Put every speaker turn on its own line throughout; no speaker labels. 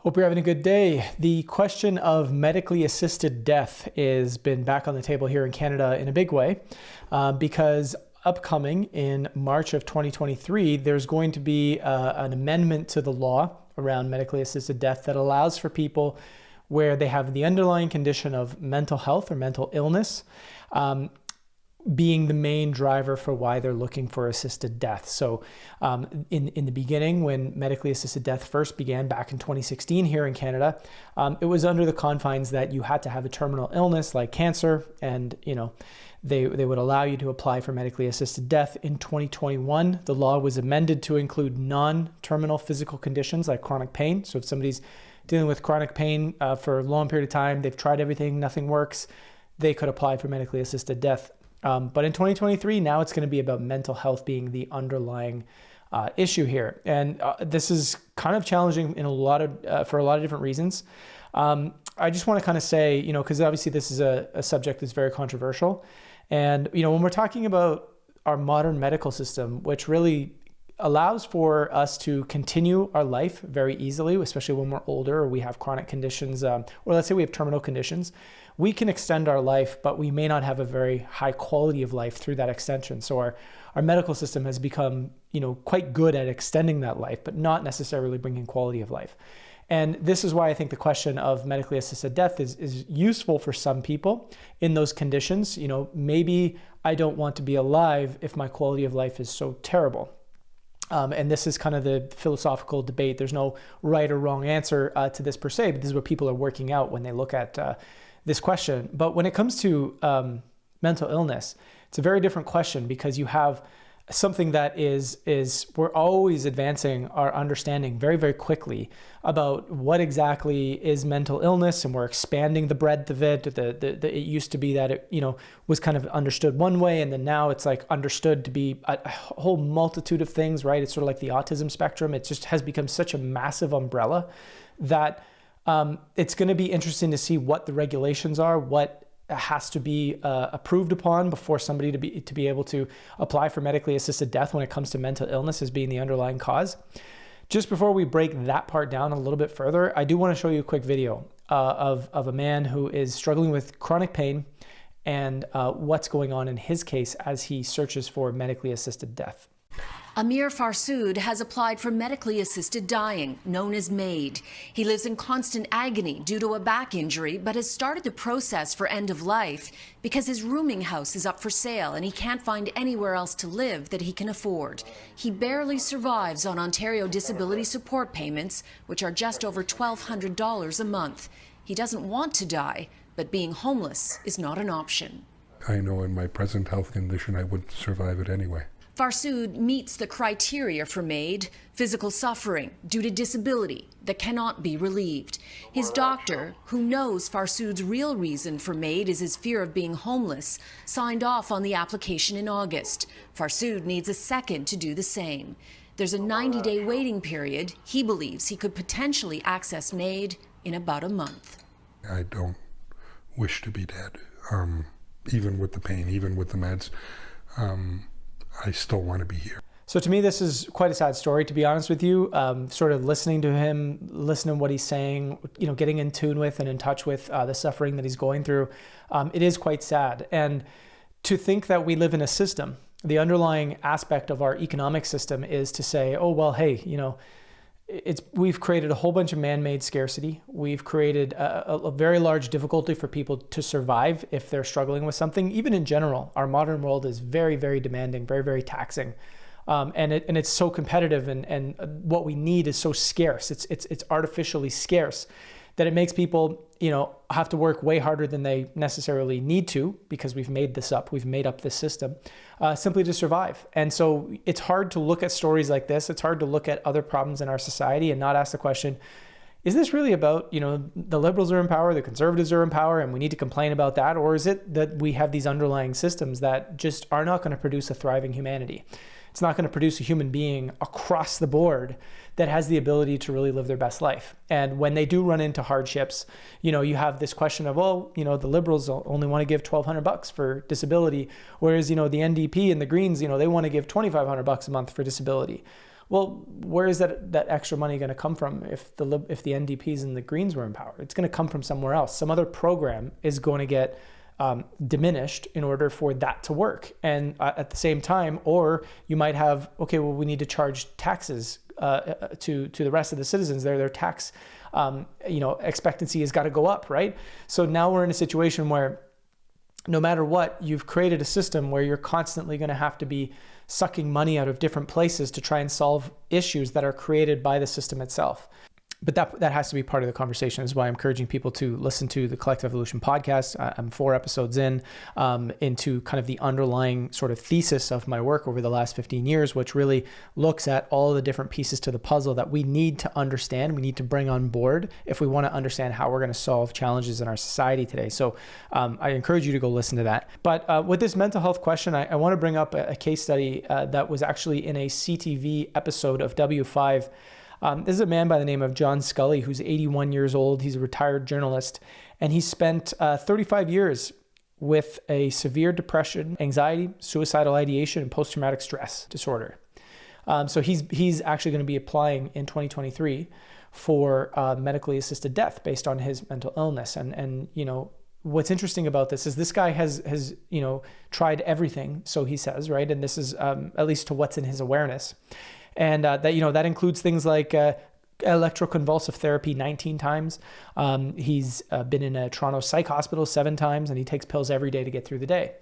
Hope you're having a good day. The question of medically assisted death has been back on the table here in Canada in a big way because upcoming in March of 2023, there's going to be an amendment to the law around medically assisted death that allows for people where they have the underlying condition of mental health or mental illness being the main driver for why they're looking for assisted death. So in the beginning, when medically assisted death first began back in 2016 here in Canada, it was under the confines that you had to have a terminal illness like cancer, and they would allow you to apply for medically assisted death. In 2021, the law was amended to include non-terminal physical conditions like chronic pain. So if somebody's dealing with chronic pain for a long period of time, they've tried everything, nothing works, they could apply for medically assisted death. But in 2023, now it's going to be about mental health being the underlying issue here. And this is kind of challenging in for a lot of different reasons. I just want to kind of say, because obviously this is a subject that's very controversial. And, when we're talking about our modern medical system, which really allows for us to continue our life very easily, especially when we're older or we have chronic conditions, or let's say we have terminal conditions, we can extend our life, but we may not have a very high quality of life through that extension. So our medical system has become, quite good at extending that life, but not necessarily bringing quality of life. And this is why I think the question of medically assisted death is useful for some people in those conditions. Maybe I don't want to be alive if my quality of life is so terrible. And this is kind of the philosophical debate. There's no right or wrong answer to this per se, but this is what people are working out when they look at this question. But when it comes to mental illness, it's a very different question, because you have something that is we're always advancing our understanding very, very quickly about what exactly is mental illness, and we're expanding the breadth of it. It used to be that it was kind of understood one way, and then now it's like understood to be a whole multitude of things, right? It's sort of like the autism spectrum. It just has become such a massive umbrella that it's going to be interesting to see what the regulations are, what has to be approved upon before somebody to be able to apply for medically assisted death when it comes to mental illness as being the underlying cause. Just before we break that part down a little bit further, I do want to show you a quick video of a man who is struggling with chronic pain and what's going on in his case as he searches for medically assisted death.
Amir Farsood has applied for medically assisted dying, known as MAiD. He lives in constant agony due to a back injury, but has started the process for end of life because his rooming house is up for sale and he can't find anywhere else to live that he can afford. He barely survives on Ontario disability support payments, which are just over $1,200 a month. He doesn't want to die, but being homeless is not an option.
I know in my present health condition I wouldn't survive it anyway.
Farsood meets the criteria for MAiD: physical suffering due to disability that cannot be relieved. His doctor, who knows Farsood's real reason for MAiD is his fear of being homeless, signed off on the application in August. Farsood needs a second to do the same. There's a 90-day waiting period. He believes he could potentially access MAiD in about a month.
I don't wish to be dead, even with the pain, even with the meds. I still want to be here.
So to me, this is quite a sad story, to be honest with you. Sort of listening to him, listening to what he's saying, getting in tune with and in touch with the suffering that he's going through. It is quite sad. And to think that we live in a system, the underlying aspect of our economic system is to say, oh, well, hey, we've created a whole bunch of man-made scarcity. We've created a very large difficulty for people to survive if they're struggling with something. Even in general, our modern world is very, very demanding, very, very taxing. And it's so competitive, and what we need is so scarce. It's artificially scarce that it makes people, have to work way harder than they necessarily need to, because we've made this up. We've made up this system simply to survive. And so it's hard to look at stories like this. It's hard to look at other problems in our society and not ask the question, is this really about, the liberals are in power, the conservatives are in power, and we need to complain about that? Or is it that we have these underlying systems that just are not going to produce a thriving humanity? It's not going to produce a human being across the board that has the ability to really live their best life. And when they do run into hardships, you have this question of, well, the liberals only want to give $1,200 for disability, whereas, the NDP and the Greens, they want to give $2,500 a month for disability. Well, where is that extra money going to come from if the NDPs and the Greens were in power? It's going to come from somewhere else. Some other program is going to get diminished in order for that to work. And at the same time, or you might have, okay, well, we need to charge taxes to the rest of the citizens. Their tax expectancy has got to go up, right? So now we're in a situation where no matter what, you've created a system where you're constantly going to have to be sucking money out of different places to try and solve issues that are created by the system itself. But that has to be part of the conversation. This is why I'm encouraging people to listen to the Collective Evolution podcast. I'm 4 episodes into kind of the underlying sort of thesis of my work over the last 15 years, which really looks at all the different pieces to the puzzle that we need to understand, we need to bring on board if we want to understand how we're going to solve challenges in our society today. So I encourage you to go listen to that. But with this mental health question, I want to bring up a case study that was actually in a CTV episode of W5. This is a man by the name of John Scully, who's 81 years old. He's a retired journalist, and he spent 35 years with a severe depression, anxiety, suicidal ideation, and post-traumatic stress disorder. So he's actually going to be applying in 2023 for medically assisted death based on his mental illness. And what's interesting about this is this guy has tried everything, so he says, right? And this is at least to what's in his awareness. And that includes things like electroconvulsive therapy 19 times. He's been in a Toronto psych hospital 7 times, and he takes pills every day to get through the day.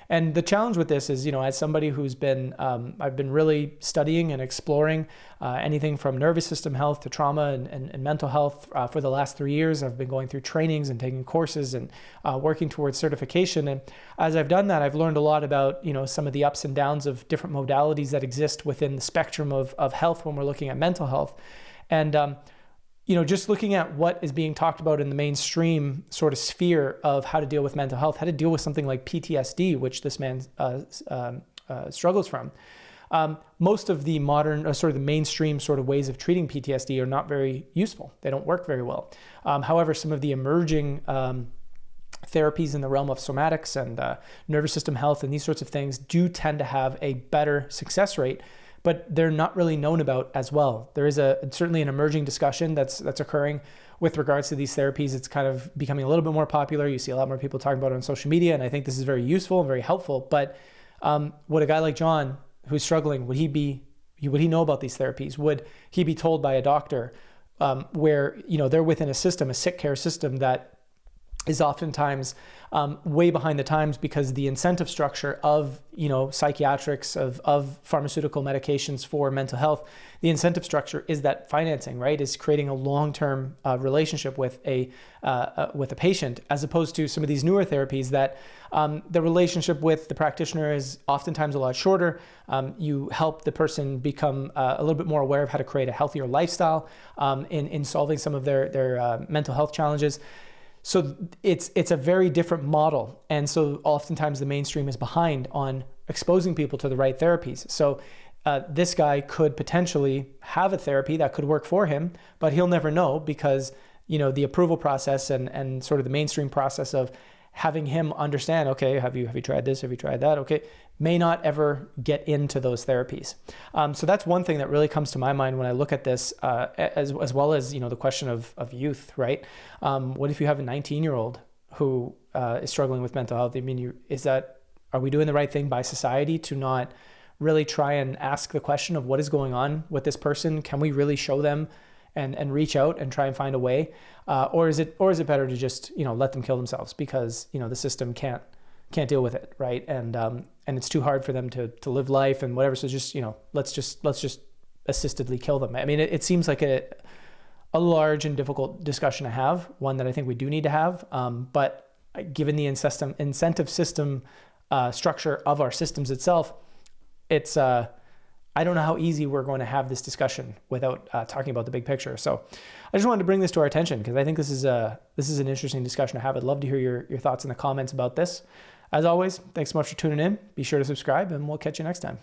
And the challenge with this is, as somebody who's been, I've been really studying and exploring anything from nervous system health to trauma and mental health for the last 3 years. I've been going through trainings and taking courses and working towards certification. And as I've done that, I've learned a lot about, some of the ups and downs of different modalities that exist within the spectrum of health when we're looking at mental health. And, just looking at what is being talked about in the mainstream sort of sphere of how to deal with mental health, how to deal with something like PTSD, which this man struggles from. Most of the modern, the mainstream sort of ways of treating PTSD are not very useful. They don't work very well. However, some of the emerging therapies in the realm of somatics and nervous system health and these sorts of things do tend to have a better success rate, but they're not really known about as well. There is certainly an emerging discussion that's occurring with regards to these therapies. It's kind of becoming a little bit more popular. You see a lot more people talking about it on social media, and I think this is very useful and very helpful. But would a guy like John, who's struggling, would he know about these therapies? Would he be told by a doctor where they're within a system, a sick care system that is oftentimes way behind the times because the incentive structure of psychiatrics, of pharmaceutical medications for mental health, the incentive structure is that financing, right, is creating a long-term relationship with a patient, as opposed to some of these newer therapies that the relationship with the practitioner is oftentimes a lot shorter. You help the person become a little bit more aware of how to create a healthier lifestyle in solving some of their mental health challenges. So it's a very different model. And so oftentimes the mainstream is behind on exposing people to the right therapies. So this guy could potentially have a therapy that could work for him, but he'll never know because, the approval process and sort of the mainstream process of having him understand, okay, have you tried this? Have you tried that? Okay, may not ever get into those therapies. So that's one thing that really comes to my mind when I look at this, as well as, the question of youth, right? What if you have a 19-year-old who is struggling with mental health? I mean, are we doing the right thing by society to not really try and ask the question of what is going on with this person? Can we really show them and reach out and try and find a way? Or is it better to just, let them kill themselves because, the system can't deal with it, right? And it's too hard for them to live life and whatever. So just, let's just assistedly kill them. I mean, it seems like a large and difficult discussion to have, one that I think we do need to have. But given the incentive system structure of our systems itself, it's I don't know how easy we're going to have this discussion without talking about the big picture. So I just wanted to bring this to our attention because I think this is an interesting discussion to have. I'd love to hear your thoughts in the comments about this. As always, thanks so much for tuning in. Be sure to subscribe and we'll catch you next time.